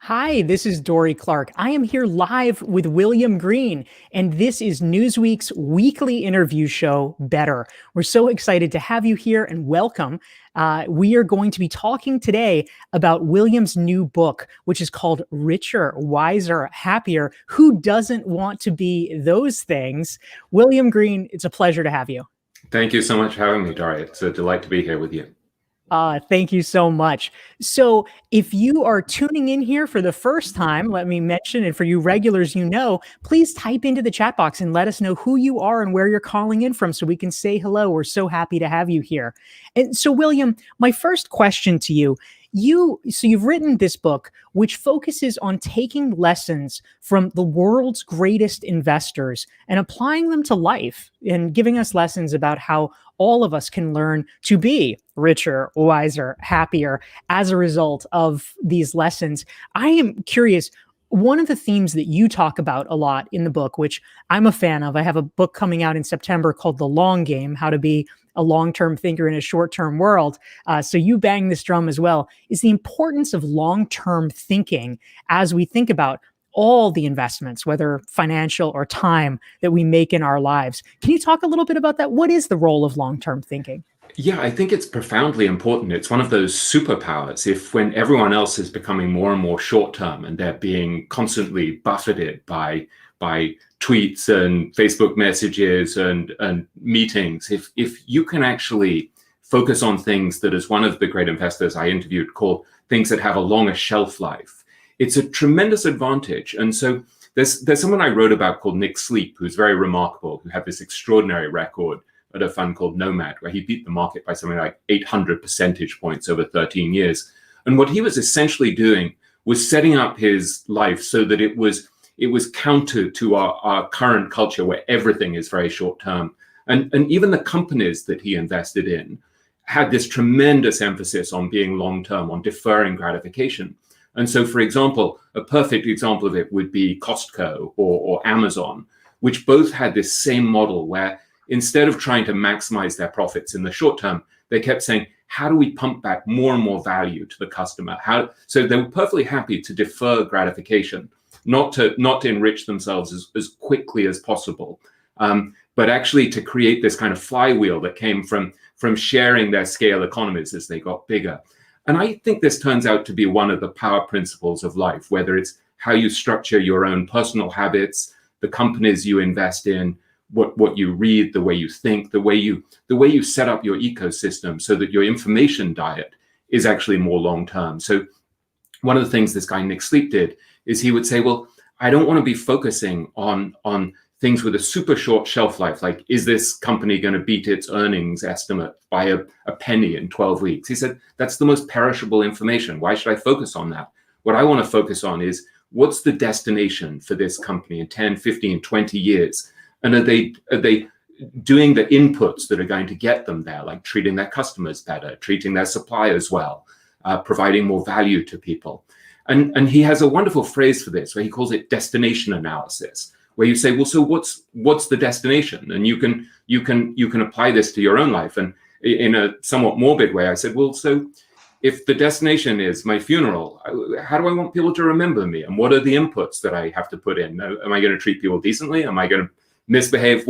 Hi, this is Dorie Clark. I am here live with William Green, and this is Newsweek's weekly interview show, Better. We're so excited to have you here and welcome. We are going to be talking today about William's new book, which is called Richer, Wiser, Happier. Who doesn't want to be those things? William Green, it's a pleasure to have you. Thank you so much for having me, Dorie. It's a delight to be here with you. Thank you so much. So, if you are tuning in here for the first time, let me mention, and for you regulars, please type into the chat box and let us know who you are and where you're calling in from so we can say hello. We're so happy to have you here. And so, William, my first question to you. You've written this book, which focuses on taking lessons from the world's greatest investors and applying them to life and giving us lessons about how all of us can learn to be richer, wiser, happier as a result of these lessons. I am curious. One of the themes that you talk about a lot in the book, which I'm a fan of, I have a book coming out in September called The Long Game, How to Be a Long-Term Thinker in a Short-Term World. So you bang this drum as well, is the importance of long-term thinking as we think about all the investments, whether financial or time, that we make in our lives. Can you talk a little bit about that? What is the role of long-term thinking? Yeah, I think it's profoundly important. It's one of those superpowers. If when everyone else is becoming more and more short-term and they're being constantly buffeted by tweets and Facebook messages and meetings, if you can actually focus on things that, as one of the great investors I interviewed called things that have a longer shelf life, it's a tremendous advantage. And so there's someone I wrote about called Nick Sleep, who's very remarkable, who had this extraordinary record at a fund called Nomad, where he beat the market by something like 800 percentage points over 13 years. And what he was essentially doing was setting up his life so that it was counter to our current culture where everything is very short term. And even the companies that he invested in had this tremendous emphasis on being long term, on deferring gratification. And so, for example, a perfect example of it would be Costco or Amazon, which both had this same model where instead of trying to maximize their profits in the short term, they kept saying, how do we pump back more and more value to the customer? So they were perfectly happy to defer gratification, not to enrich themselves as quickly as possible, but actually to create this kind of flywheel that came from sharing their scale economies as they got bigger. And I think this turns out to be one of the power principles of life, whether it's how you structure your own personal habits, the companies you invest in, what you read, the way you think, the way you set up your ecosystem so that your information diet is actually more long-term. So one of the things this guy Nick Sleep did is he would say, well, I don't want to be focusing on things with a super short shelf life, like, is this company going to beat its earnings estimate by a penny in 12 weeks? He said, that's the most perishable information. Why should I focus on that? What I want to focus on is, what's the destination for this company in 10, 15, 20 years? And are they doing the inputs that are going to get them there, like treating their customers better, treating their suppliers well, providing more value to people? And he has a wonderful phrase for this, where he calls it destination analysis, where you say, well, so what's the destination? And you can apply this to your own life. And in a somewhat morbid way, I said, well, so if the destination is my funeral, how do I want people to remember me? And what are the inputs that I have to put in? Am I going to treat people decently? Am I going to misbehave?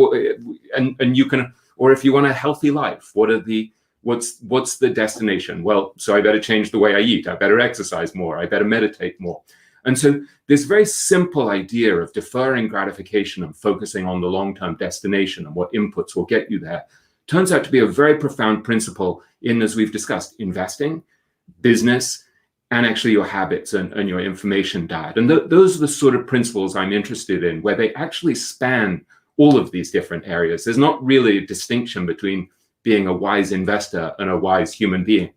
And you can, or if you want a healthy life, what's the destination? Well, so I better change the way I eat. I better exercise more. I better meditate more. And so this very simple idea of deferring gratification and focusing on the long-term destination and what inputs will get you there turns out to be a very profound principle in, as we've discussed, investing, business, and actually your habits and your information diet. And those are the sort of principles I'm interested in, where they actually span all of these different areas. There's not really a distinction between being a wise investor and a wise human being.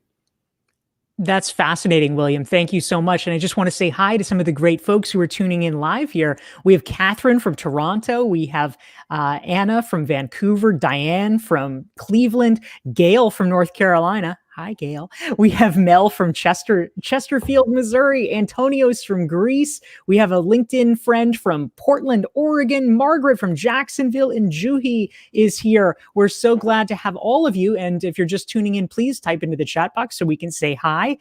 That's fascinating, William. Thank you so much. And I just want to say hi to some of the great folks who are tuning in live here. We have Catherine from Toronto. We have Anna from Vancouver, Diane from Cleveland, Gail from North Carolina. Hi, Gail. We have Mel from Chesterfield, Missouri. Antonio's from Greece. We have a LinkedIn friend from Portland, Oregon. Margaret from Jacksonville, and Juhi is here. We're so glad to have all of you. And if you're just tuning in, please type into the chat box so we can say hi.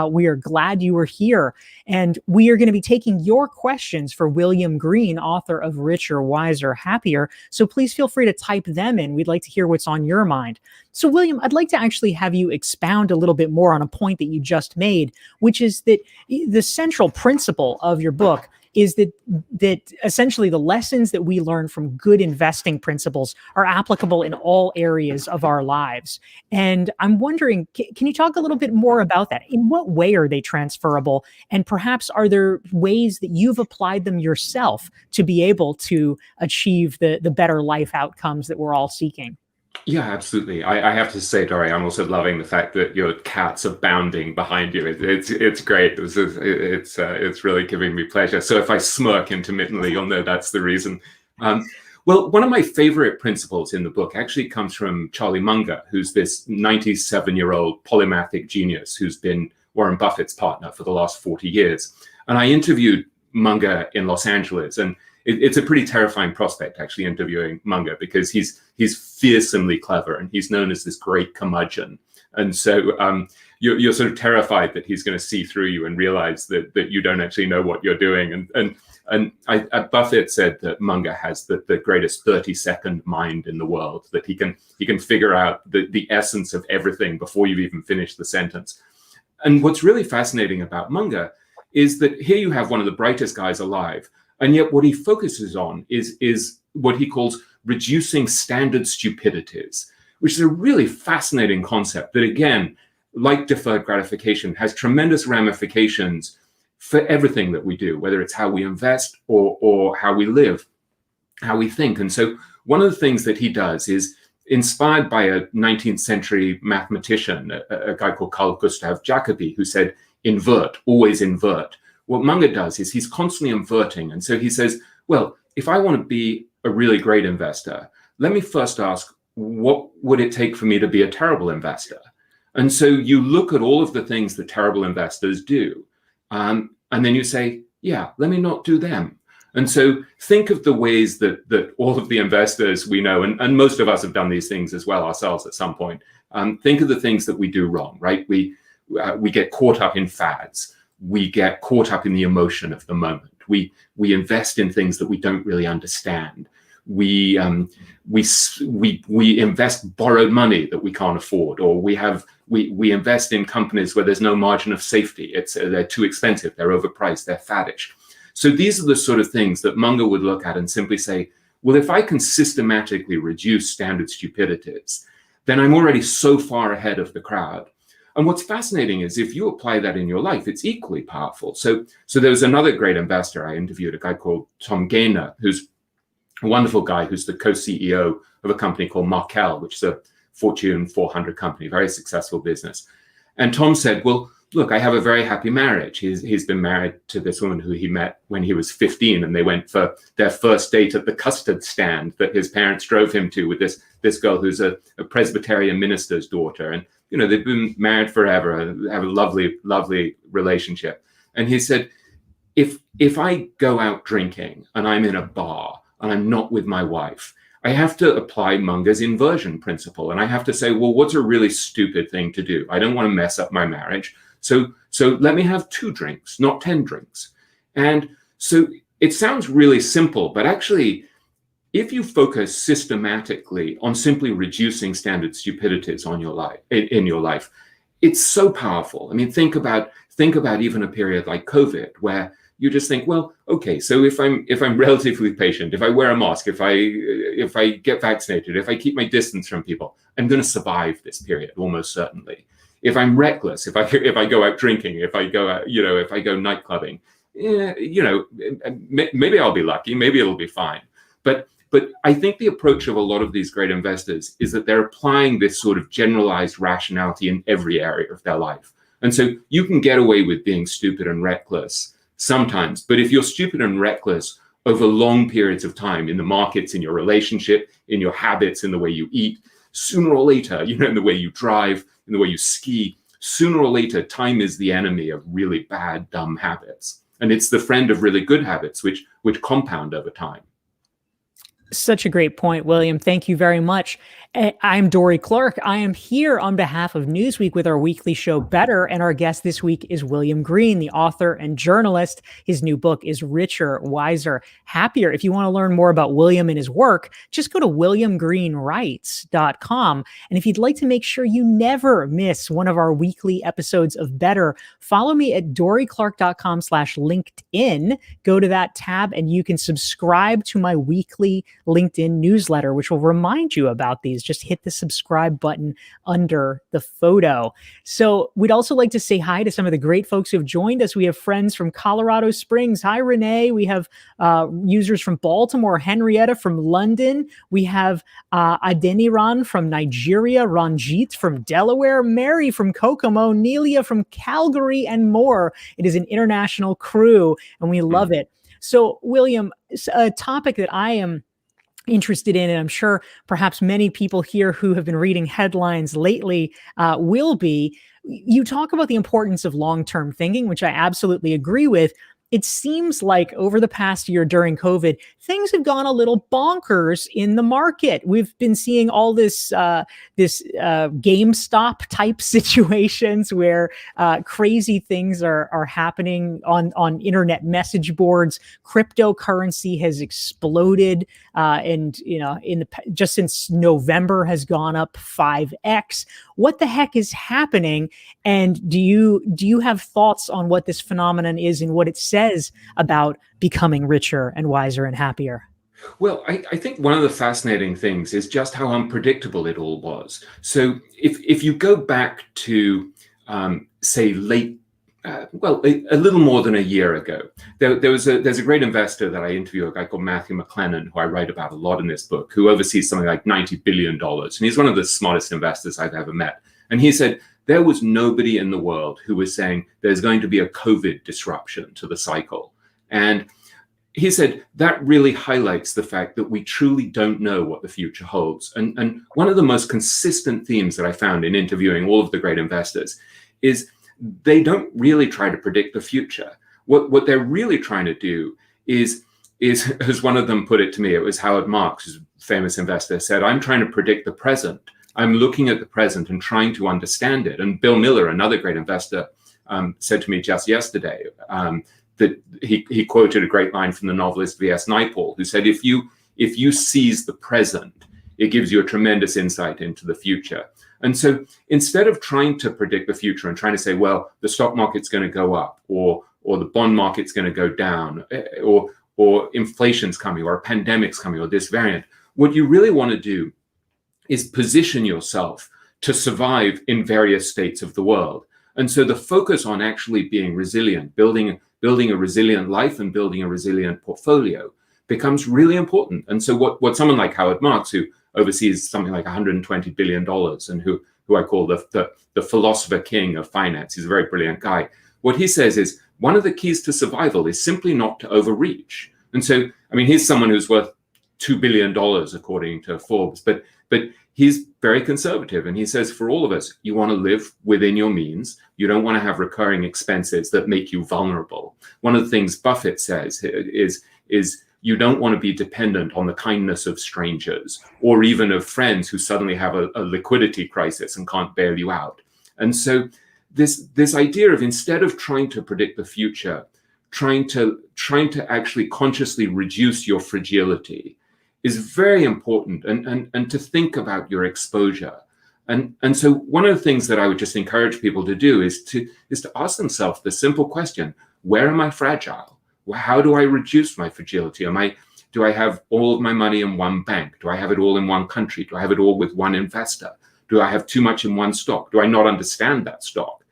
We are glad you were here. And we are going to be taking your questions for William Green, author of Richer, Wiser, Happier. So please feel free to type them in. We'd like to hear what's on your mind. So, William, I'd like to actually have you expound a little bit more on a point that you just made, which is that the central principle of your book is that essentially the lessons that we learn from good investing principles are applicable in all areas of our lives. And I'm wondering, can you talk a little bit more about that? In what way are they transferable? And perhaps are there ways that you've applied them yourself to be able to achieve the better life outcomes that we're all seeking? Yeah, absolutely. I have to say, Dorie, I'm also loving the fact that your cats are bounding behind you. It's great. It's really giving me pleasure. So if I smirk intermittently, you'll know that's the reason. Well, one of my favorite principles in the book actually comes from Charlie Munger, who's this 97-year-old polymathic genius who's been Warren Buffett's partner for the last 40 years. And I interviewed Munger in Los Angeles, and it's a pretty terrifying prospect, actually, interviewing Munger, because he's fearsomely clever and he's known as this great curmudgeon. And so you're sort of terrified that he's going to see through you and realize that you don't actually know what you're doing. And Buffett said that Munger has the greatest 30-second mind in the world, that he can figure out the essence of everything before you've even finished the sentence. And what's really fascinating about Munger is that here you have one of the brightest guys alive, and yet what he focuses on is what he calls reducing standard stupidities, which is a really fascinating concept that, again, like deferred gratification, has tremendous ramifications for everything that we do, whether it's how we invest or how we live, how we think. And so one of the things that he does is, inspired by a 19th century mathematician, a guy called Carl Gustav Jacobi, who said, invert, always invert. What Munger does is he's constantly inverting. And so he says, well, if I want to be a really great investor, let me first ask, what would it take for me to be a terrible investor? And so you look at all of the things that terrible investors do, and then you say, yeah, let me not do them. And so think of the ways that all of the investors we know, and most of us have done these things as well ourselves at some point. Think of the things that we do wrong, right? We get caught up in fads. We get caught up in the emotion of the moment. We invest in things that we don't really understand. We invest borrowed money that we can't afford, or we invest in companies where there's no margin of safety. They're too expensive, they're overpriced, they're faddish. So these are the sort of things that Munger would look at and simply say, well, if I can systematically reduce standard stupidities, then I'm already so far ahead of the crowd. And what's fascinating is if you apply that in your life, it's equally powerful. So there was another great investor I interviewed, a guy called Tom Gaynor, who's a wonderful guy who's the co-CEO of a company called Markel, which is a Fortune 400 company, very successful business. And Tom said, well, look, I have a very happy marriage. He's been married to this woman who he met when he was 15, and they went for their first date at the custard stand that his parents drove him to with this girl who's a Presbyterian minister's daughter. And they've been married forever and have a lovely, lovely relationship. And he said, if I go out drinking and I'm in a bar and I'm not with my wife, I have to apply Munger's inversion principle. And I have to say, well, what's a really stupid thing to do? I don't want to mess up my marriage. So let me have 2 drinks, not 10 drinks. And so it sounds really simple, but actually, if you focus systematically on simply reducing standard stupidities in your life, it's so powerful. I mean, think about even a period like COVID, where you just think, well, okay, so if I'm relatively patient, if I wear a mask, if I get vaccinated, if I keep my distance from people, I'm going to survive this period almost certainly. If I'm reckless, if I go out drinking, if I go out, if I go night clubbing, maybe I'll be lucky, maybe it'll be fine. But I think the approach of a lot of these great investors is that they're applying this sort of generalized rationality in every area of their life. And so you can get away with being stupid and reckless sometimes, but if you're stupid and reckless over long periods of time in the markets, in your relationship, in your habits, in the way you eat, sooner or later, in the way you drive, in the way you ski, sooner or later, time is the enemy of really bad, dumb habits. And it's the friend of really good habits, which compound over time. Such a great point, William. Thank you very much. I'm Dorie Clark. I am here on behalf of Newsweek with our weekly show Better, and our guest this week is William Green, the author and journalist. His new book is Richer, Wiser, Happier. If you want to learn more about William and his work, just go to williamgreenwrites.com. And if you'd like to make sure you never miss one of our weekly episodes of Better, follow me at dorieclark.com/LinkedIn. Go to that tab and you can subscribe to my weekly LinkedIn newsletter, which will remind you about these. Just hit the subscribe button under the photo. So we'd also like to say hi to some of the great folks who have joined us. We have friends from Colorado Springs. Hi, Renee. We have users from Baltimore, Henrietta from London. We have Adeniran from Nigeria, Ranjit from Delaware, Mary from Kokomo, Nelia from Calgary, and more. It is an international crew, and we love it. So, William, a topic that I am interested in, and I'm sure perhaps many people here who have been reading headlines lately will be, you talk about the importance of long-term thinking, which I absolutely agree with. It seems like over the past year during COVID, things have gone a little bonkers in the market. We've been seeing all this GameStop type situations where crazy things are happening on internet message boards. Cryptocurrency has exploded, and just since November has gone up 5x. What the heck is happening? And do you have thoughts on what this phenomenon is and what it says about becoming richer and wiser and happier? Well, I think one of the fascinating things is just how unpredictable it all was. So if you go back to, say, a little more than a year ago, there's a great investor that I interview, a guy called Matthew McLennan, who I write about a lot in this book, who oversees something like $90 billion. And he's one of the smartest investors I've ever met. And he said, there was nobody in the world who was saying there's going to be a COVID disruption to the cycle. And he said that really highlights the fact that we truly don't know what the future holds. And one of the most consistent themes that I found in interviewing all of the great investors is they don't really try to predict the future. What they're really trying to do is, as one of them put it to me, it was Howard Marks, who's a famous investor, said, I'm trying to predict the present. I'm looking at the present and trying to understand it. And Bill Miller, another great investor, said to me just yesterday that he quoted a great line from the novelist V.S. Naipaul, who said, if you seize the present, it gives you a tremendous insight into the future. And so instead of trying to predict the future and trying to say, well, the stock market's going to go up, or the bond market's going to go down, or inflation's coming, or a pandemic's coming, or this variant, what you really want to do is position yourself to survive in various states of the world. And so the focus on actually being resilient, building a resilient life and building a resilient portfolio becomes really important. And so what someone like Howard Marks, who oversees something like $120 billion and who I call the philosopher king of finance, he's a very brilliant guy, what he says is one of the keys to survival is simply not to overreach. And so, I mean, he's someone who's worth $2 billion according to Forbes, but he's very conservative, and he says for all of us, you want to live within your means. You don't want to have recurring expenses that make you vulnerable. One of the things Buffett says is you don't want to be dependent on the kindness of strangers or even of friends who suddenly have a liquidity crisis and can't bail you out. And so this idea of, instead of trying to predict the future, trying to actually consciously reduce your fragility is very important, and to think about your exposure. And so one of the things that I would just encourage people to do is to ask themselves the simple question, where am I fragile? How do I reduce my fragility? Do I have all of my money in one bank? Do I have it all in one country? Do I have it all with one investor? Do I have too much in one stock? Do I not understand that stock?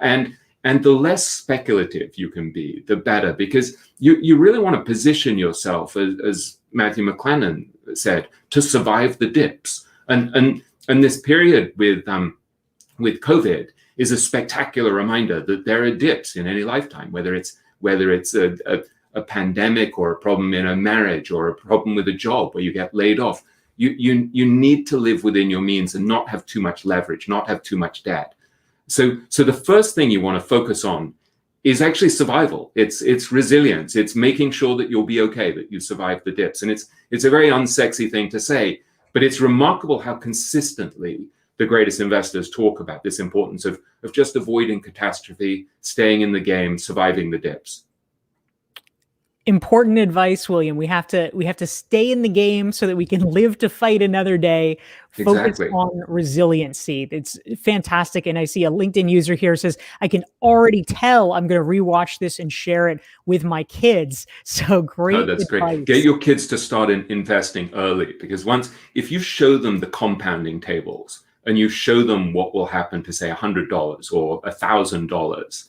And the less speculative you can be, the better, because you really want to position yourself, as Matthew McLennan said, to survive the dips. And this period with COVID is a spectacular reminder that there are dips in any lifetime, whether it's a pandemic or a problem in a marriage or a problem with a job where you get laid off. You need to live within your means and not have too much leverage, not have too much debt. So the first thing you want to focus on is actually survival. It's resilience. It's making sure that you'll be okay, that you survive the dips. And it's a very unsexy thing to say, but it's remarkable how consistently the greatest investors talk about this importance of just avoiding catastrophe, staying in the game, surviving the dips. Important advice, William. We have to stay in the game so that we can live to fight another day. Focus Exactly. on resiliency. It's fantastic. And I see a LinkedIn user here says, I can already tell I'm going to rewatch this and share it with my kids. So great. Oh, that's advice. great. Get your kids to start investing early, because if you show them the compounding tables and you show them what will happen to say $100 or $1,000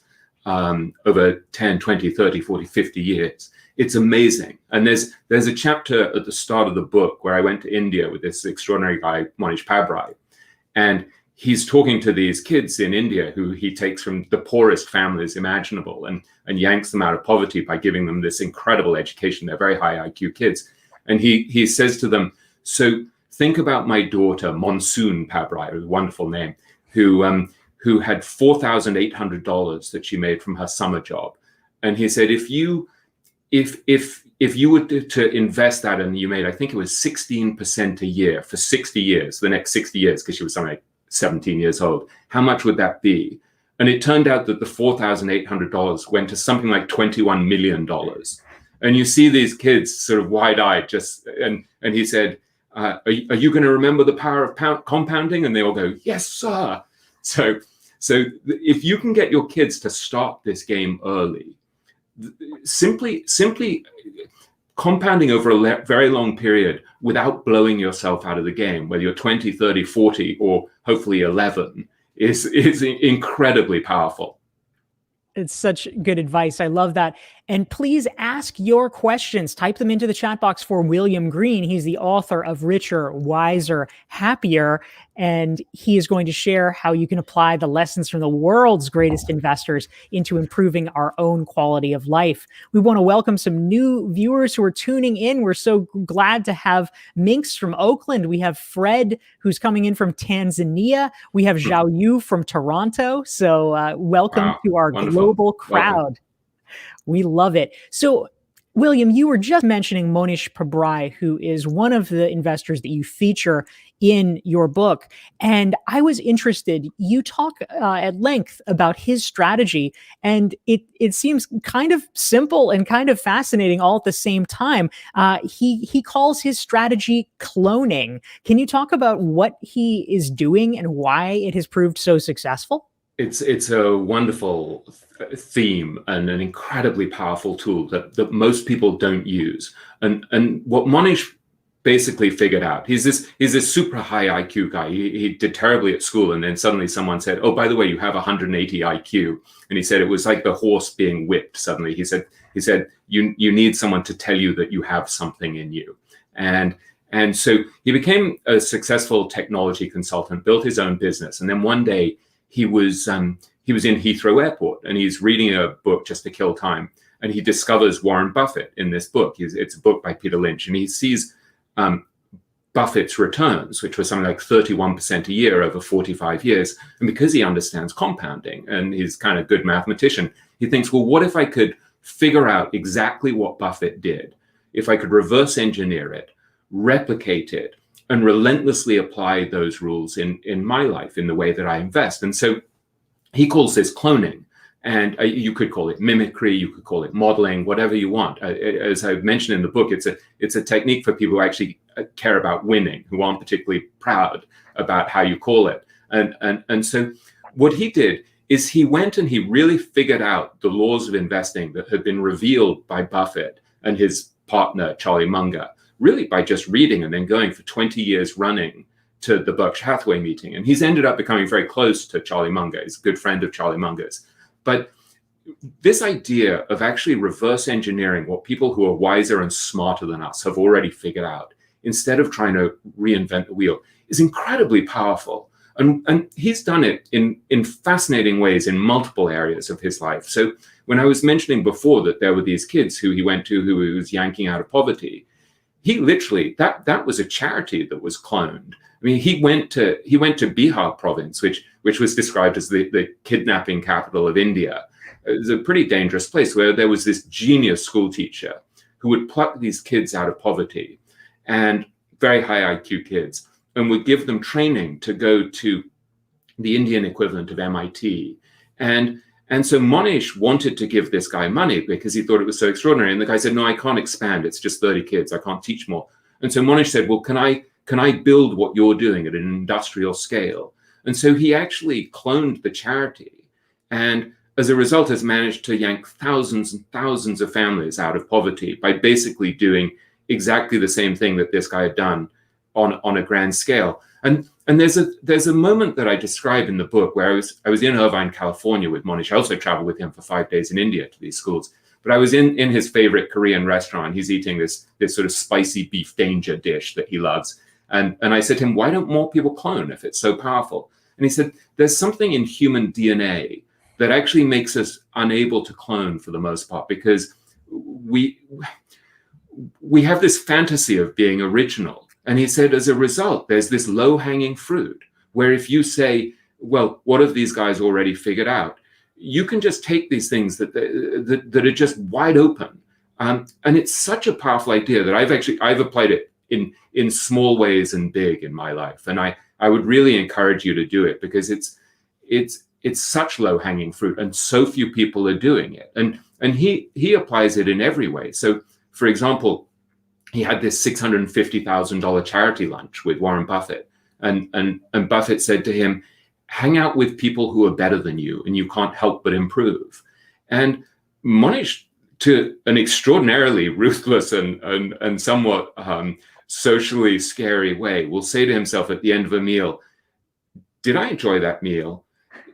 over 10, 20, 30, 40, 50 years, it's amazing. And there's a chapter at the start of the book where I went to India with this extraordinary guy, Monish Pabrai, and he's talking to these kids in India who he takes from the poorest families imaginable and yanks them out of poverty by giving them this incredible education. They're very high IQ kids. And he says to them, so think about my daughter, Monsoon Pabrai, a wonderful name, who had $4,800 that she made from her summer job. And he said, if you were to invest that and you made, I think it was 16% a year for 60 years, the next 60 years, because she was something like 17 years old, how much would that be? And it turned out that the $4,800 went to something like $21 million. And you see these kids sort of wide-eyed, and he said, are you going to remember the power of compounding? And they all go, yes, sir. So if you can get your kids to start this game early, simply compounding over a very long period without blowing yourself out of the game, whether you're 20, 30, 40, or hopefully 11, is incredibly powerful. It's such good advice. I love that. And please ask your questions. Type them into the chat box for William Green. He's the author of Richer, Wiser, Happier. And he is going to share how you can apply the lessons from the world's greatest investors into improving our own quality of life. We want to welcome some new viewers who are tuning in. We're so glad to have Minx from Oakland. We have Fred, who's coming in from Tanzania. We have Zhao Yu from Toronto. So welcome to our global crowd. Welcome. We love it. So, William, you were just mentioning Monish Pabrai, who is one of the investors that you feature in your book. And I was interested, you talk at length about his strategy, and it seems kind of simple and kind of fascinating all at the same time. He calls his strategy cloning. Can you talk about what he is doing and why it has proved so successful? It's a wonderful theme and an incredibly powerful tool that most people don't use. And what Monish basically figured out, he's this super high IQ guy. He did terribly at school, and then suddenly someone said, oh, by the way, you have 180 IQ. And he said it was like the horse being whipped suddenly. He said you need someone to tell you that you have something in you. And so he became a successful technology consultant, built his own business, and then one day he was in Heathrow Airport, and he's reading a book just to kill time, and he discovers Warren Buffett in this book. It's a book by Peter Lynch, and he sees Buffett's returns, which were something like 31% a year over 45 years. And because he understands compounding and he's kind of good mathematician, he thinks, well, what if I could figure out exactly what Buffett did? If I could reverse engineer it, replicate it, and relentlessly apply those rules in my life, in the way that I invest. And so he calls this cloning. And you could call it mimicry, you could call it modeling, whatever you want. As I mentioned in the book, it's a technique for people who actually care about winning, who aren't particularly proud about how you call it. And so what he did is he went and he really figured out the laws of investing that had been revealed by Buffett and his partner, Charlie Munger, really by just reading and then going for 20 years running to the Berkshire Hathaway meeting. And he's ended up becoming very close to Charlie Munger. He's a good friend of Charlie Munger's. But this idea of actually reverse engineering what people who are wiser and smarter than us have already figured out, instead of trying to reinvent the wheel, is incredibly powerful. And he's done it in fascinating ways in multiple areas of his life. So when I was mentioning before that there were these kids who he went to who he was yanking out of poverty, he literally, that was a charity that was cloned. I mean, he went to Bihar province, which was described as the kidnapping capital of India. It was a pretty dangerous place where there was this genius school teacher who would pluck these kids out of poverty, and very high IQ kids, and would give them training to go to the Indian equivalent of MIT. And so Monish wanted to give this guy money because he thought it was so extraordinary. And the guy said, no, I can't expand. It's just 30 kids. I can't teach more. And so Monish said, well, can I build what you're doing at an industrial scale? And so he actually cloned the charity, and as a result has managed to yank thousands and thousands of families out of poverty by basically doing exactly the same thing that this guy had done on a grand scale. And there's a moment that I describe in the book where I was in Irvine, California with Monish. I also traveled with him for 5 days in India to these schools. But I was in his favorite Korean restaurant. He's eating this sort of spicy beef danger dish that he loves. And I said to him, why don't more people clone if it's so powerful? And he said, there's something in human DNA that actually makes us unable to clone for the most part, because we have this fantasy of being original. And he said, as a result, there's this low-hanging fruit where if you say, well, what have these guys already figured out? You can just take these things that are just wide open. And it's such a powerful idea that I've applied it in small ways and big in my life. And I would really encourage you to do it, because it's such low-hanging fruit and so few people are doing it. And he applies it in every way. So, for example, he had this $650,000 charity lunch with Warren Buffett. And Buffett said to him, hang out with people who are better than you and you can't help but improve. And Monish, to an extraordinarily ruthless and somewhat socially scary way, will say to himself at the end of a meal, did I enjoy that meal?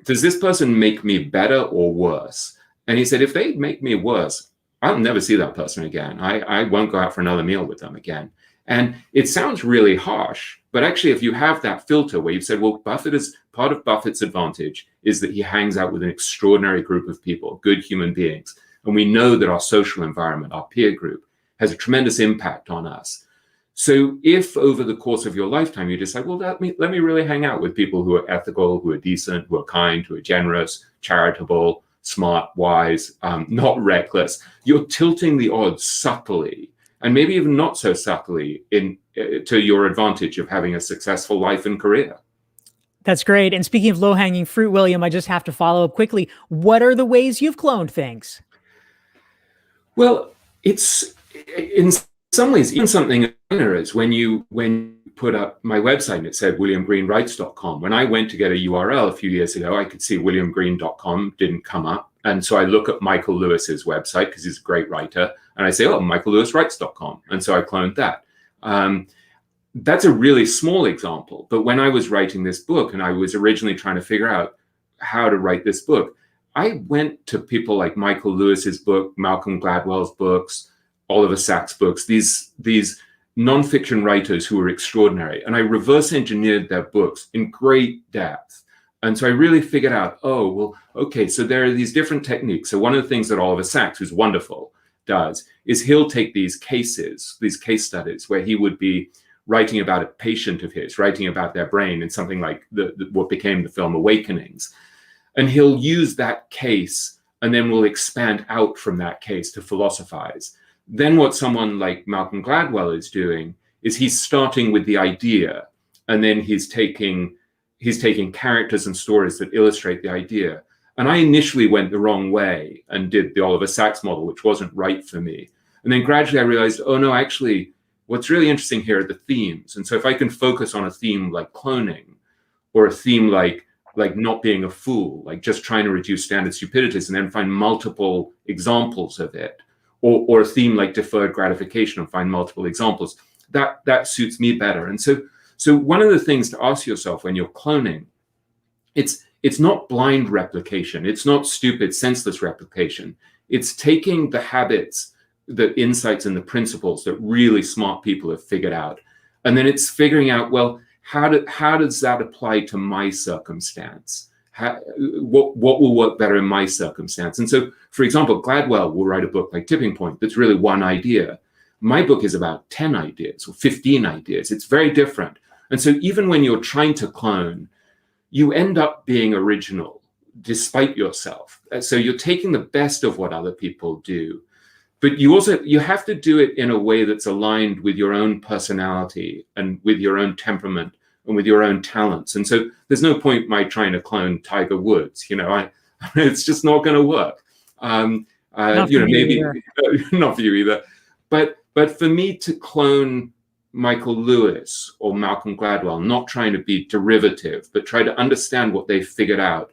Does this person make me better or worse? And he said, if they make me worse, I'll never see that person again. I won't go out for another meal with them again. And it sounds really harsh, but actually, if you have that filter where you've said, well, Buffett is part of Buffett's advantage is that he hangs out with an extraordinary group of people, good human beings. And we know that our social environment, our peer group, has a tremendous impact on us. So if over the course of your lifetime, you decide, well, let me really hang out with people who are ethical, who are decent, who are kind, who are generous, charitable, smart, wise, not reckless, you're tilting the odds subtly, and maybe even not so subtly, to your advantage of having a successful life and career. That's great. And speaking of low-hanging fruit, William, I just have to follow up quickly. What are the ways you've cloned things? Well, it's in some ways even something is when you put up my website and it said williamgreenwrites.com. When I went to get a URL a few years ago, I could see williamgreen.com didn't come up. And so I look at Michael Lewis's website because he's a great writer. And I say, oh, michaellewiswrites.com. And so I cloned that. That's a really small example. But when I was writing this book and I was originally trying to figure out how to write this book, I went to people like Michael Lewis's book, Malcolm Gladwell's books, Oliver Sacks' books, these nonfiction writers who were extraordinary. And I reverse engineered their books in great depth. And so I really figured out, oh, well, okay, so there are these different techniques. So one of the things that Oliver Sacks, who's wonderful, does is he'll take these cases, these case studies, where he would be writing about a patient of his, writing about their brain in something like what became the film Awakenings. And he'll use that case and then we'll expand out from that case to philosophize. Then what someone like Malcolm Gladwell is doing is he's starting with the idea, and then he's taking characters and stories that illustrate the idea. And I initially went the wrong way and did the Oliver Sacks model, which wasn't right for me. And then gradually I realized, oh no, actually, what's really interesting here are the themes. And so if I can focus on a theme like cloning, or a theme like not being a fool, like just trying to reduce standard stupidities and then find multiple examples of it, or a theme like deferred gratification and find multiple examples, that suits me better. And so one of the things to ask yourself when you're cloning, it's not blind replication. It's not stupid, senseless replication. It's taking the habits, the insights and the principles that really smart people have figured out. And then it's figuring out, well, how does that apply to my circumstance? What will work better in my circumstance? And so, for example, Gladwell will write a book like Tipping Point that's really one idea. My book is about 10 ideas or 15 ideas. It's very different. And so even when you're trying to clone, you end up being original despite yourself. So you're taking the best of what other people do, but you have to do it in a way that's aligned with your own personality and with your own temperament and with your own talents. And so there's no point my trying to clone Tiger Woods. It's just not going to work. Maybe not for you either. But for me to clone Michael Lewis or Malcolm Gladwell, not trying to be derivative, but try to understand what they figured out,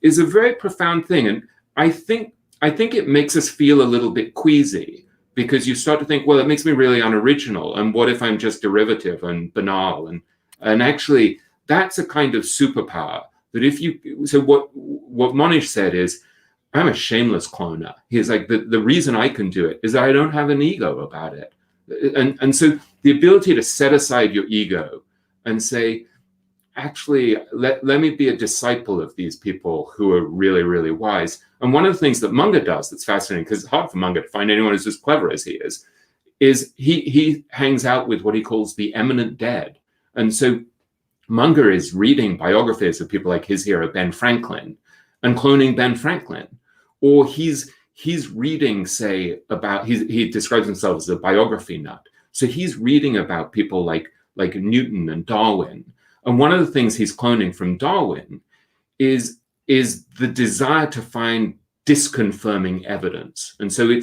is a very profound thing. And I think it makes us feel a little bit queasy, because you start to think, well, it makes me really unoriginal. And what if I'm just derivative and banal? And actually, that's a kind of superpower that so what Monish said is, I'm a shameless cloner. He's like, the reason I can do it is that I don't have an ego about it. And so the ability to set aside your ego and say, actually, let me be a disciple of these people who are really, really wise. And one of the things that Munger does that's fascinating, because it's hard for Munger to find anyone who's as clever as he is he hangs out with what he calls the eminent dead. And so Munger is reading biographies of people like his hero, Ben Franklin, and cloning Ben Franklin. Or he's reading, say, about, he describes himself as a biography nut. So he's reading about people like Newton and Darwin. And one of the things he's cloning from Darwin is the desire to find disconfirming evidence. And so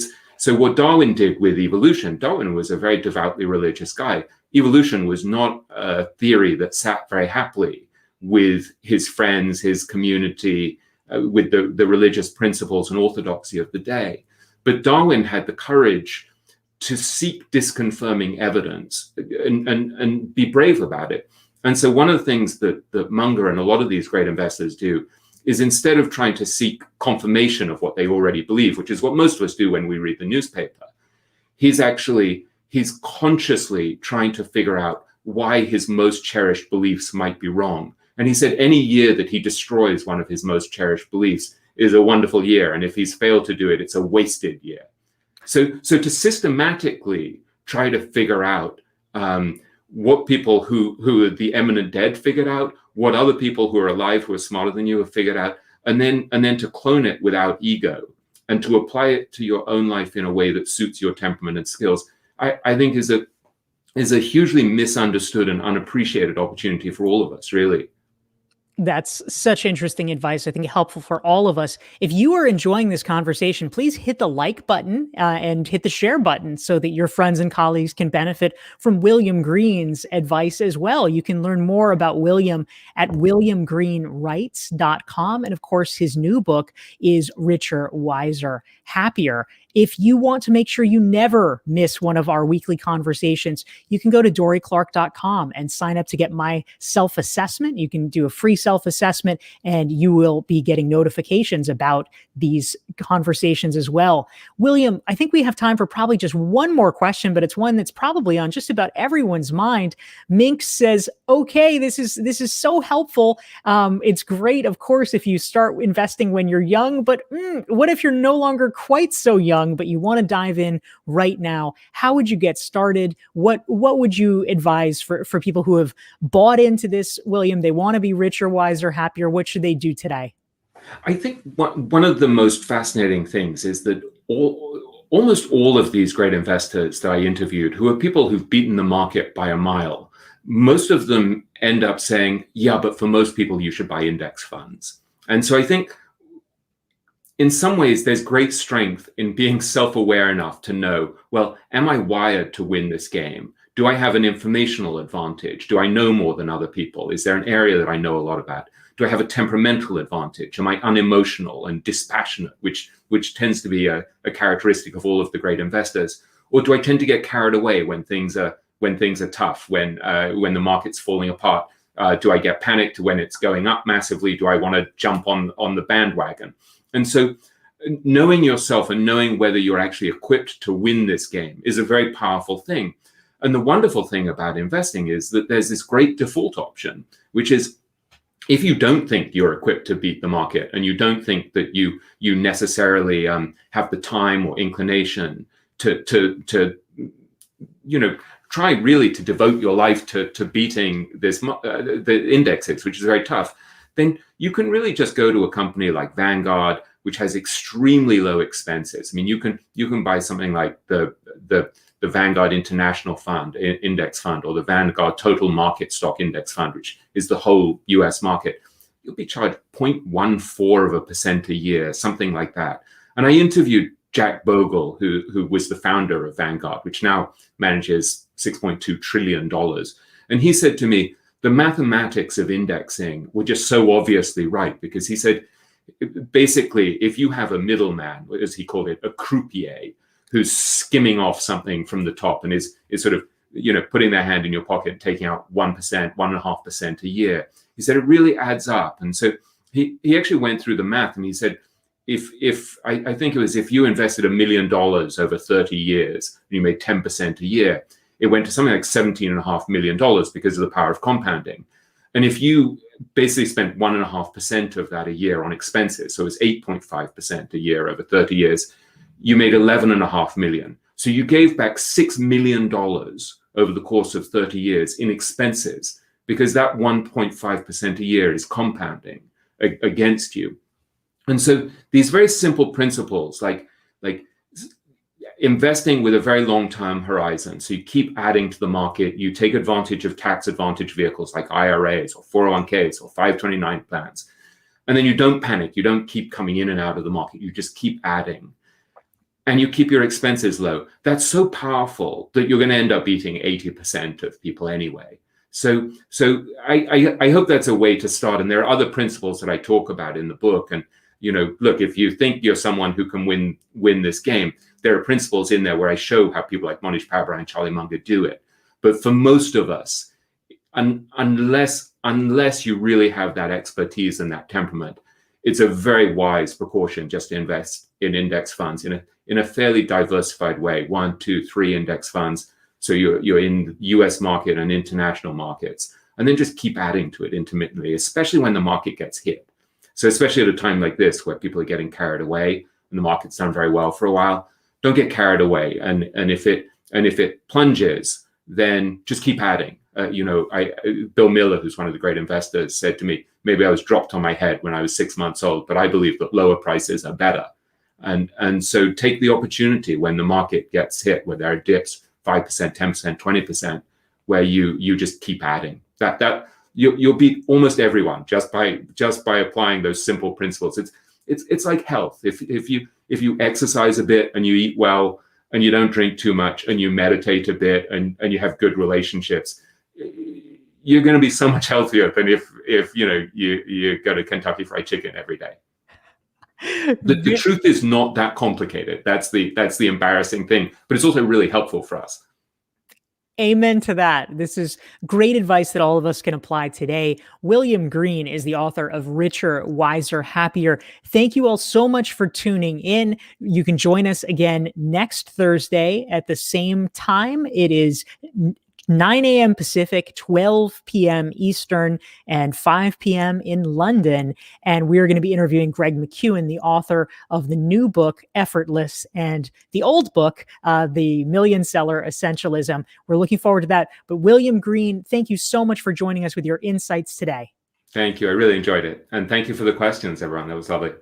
what Darwin did with evolution, Darwin was a very devoutly religious guy. Evolution was not a theory that sat very happily with his friends, his community, with the religious principles and orthodoxy of the day. But Darwin had the courage to seek disconfirming evidence and be brave about it. And so one of the things that Munger and a lot of these great investors do is, instead of trying to seek confirmation of what they already believe, which is what most of us do when we read the newspaper, he's consciously trying to figure out why his most cherished beliefs might be wrong. And he said any year that he destroys one of his most cherished beliefs is a wonderful year. And if he's failed to do it, it's a wasted year. So to systematically try to figure out what people who are the eminent dead figured out, what other people who are alive who are smarter than you have figured out, and then to clone it without ego and to apply it to your own life in a way that suits your temperament and skills, I think is a hugely misunderstood and unappreciated opportunity for all of us, really. That's such interesting advice. I think helpful for all of us. If you are enjoying this conversation, please hit the like button and hit the share button so that your friends and colleagues can benefit from William Green's advice as well. You can learn more about William at williamgreenwrites.com. And of course, his new book is Richer, Wiser, Happier. If you want to make sure you never miss one of our weekly conversations, you can go to dorieclark.com and sign up to get my self-assessment. You can do a free self-assessment and you will be getting notifications about these conversations as well. William, I think we have time for probably just one more question, but it's one that's probably on just about everyone's mind. Mink says, okay, this is so helpful. It's great, of course, if you start investing when you're young, but what if you're no longer quite so young, but you want to dive in right now? How would you get started? What would you advise for people who have bought into this, William? They want to be richer, wiser, happier. What should they do today? I think one of the most fascinating things is that almost all of these great investors that I interviewed, who are people who've beaten the market by a mile, most of them end up saying, yeah, but for most people, you should buy index funds. And so I think in some ways, there's great strength in being self-aware enough to know, well, am I wired to win this game? Do I have an informational advantage? Do I know more than other people? Is there an area that I know a lot about? Do I have a temperamental advantage? Am I unemotional and dispassionate, which tends to be a characteristic of all of the great investors? Or do I tend to get carried away when things are tough, when the market's falling apart? Do I get panicked when it's going up massively? Do I want to jump on the bandwagon? And so knowing yourself and knowing whether you're actually equipped to win this game is a very powerful thing. And the wonderful thing about investing is that there's this great default option, which is if you don't think you're equipped to beat the market and you don't think that you necessarily have the time or inclination to try really to devote your life to beating the indexes, which is very tough, then you can really just go to a company like Vanguard, which has extremely low expenses. I mean, you can buy something like the Vanguard International Fund Index Fund, or the Vanguard Total Market Stock Index Fund, which is the whole US market. You'll be charged 0.14% a year, something like that. And I interviewed Jack Bogle, who was the founder of Vanguard, which now manages $6.2 trillion. And he said to me, the mathematics of indexing were just so obviously right, because he said, basically, if you have a middleman, as he called it, a croupier, who's skimming off something from the top and is sort of, putting their hand in your pocket, taking out 1%, 1.5% a year, he said it really adds up. And so he actually went through the math, and he said, I think it was, if you invested $1 million over 30 years and you made 10% a year, it went to something like $17.5 million because of the power of compounding. And if you basically spent 1.5% of that a year on expenses, so it's 8.5% a year over 30 years, you made $11.5 million. So you gave back $6 million over the course of 30 years in expenses, because that 1.5% a year is compounding against you. And so these very simple principles, like investing with a very long-term horizon, so you keep adding to the market, you take advantage of tax advantage vehicles like IRAs or 401ks or 529 plans, and then you don't panic, you don't keep coming in and out of the market, you just keep adding, and you keep your expenses low. That's so powerful that you're going to end up beating 80% of people anyway. So I hope that's a way to start. And there are other principles that I talk about in the book. And look, if you think you're someone who can win this game, there are principles in there where I show how people like Monish Pabrai and Charlie Munger do it. But for most of us, unless you really have that expertise and that temperament, it's a very wise precaution just to invest in index funds in a fairly diversified way, 1, 2, 3 index funds. So you're in US market and international markets, and then just keep adding to it intermittently, especially when the market gets hit. So especially at a time like this where people are getting carried away and the market's done very well for a while, don't get carried away. And if it plunges, then just keep adding. Bill Miller, who's one of the great investors, said to me, maybe I was dropped on my head when I was 6 months old, but I believe that lower prices are better. And so take the opportunity when the market gets hit, where there are dips, 5%, 10%, 20%, where you just keep adding. That you'll beat almost everyone just by applying those simple principles. It's like health. If you exercise a bit and you eat well and you don't drink too much and you meditate a bit and you have good relationships, you're going to be so much healthier than if you go to Kentucky Fried Chicken every day. The truth is not that complicated. That's the embarrassing thing, but it's also really helpful for us. Amen to that. This is great advice that all of us can apply today. William Green is the author of Richer, Wiser, Happier. Thank you all so much for tuning in. You can join us again next Thursday at the same time. It is 9 a.m. Pacific, 12 p.m. Eastern, and 5 p.m. in London. And we're going to be interviewing Greg McKeown, the author of the new book, Effortless, and the old book, The Million Seller Essentialism. We're looking forward to that. But William Green, thank you so much for joining us with your insights today. Thank you. I really enjoyed it. And thank you for the questions, everyone. That was lovely.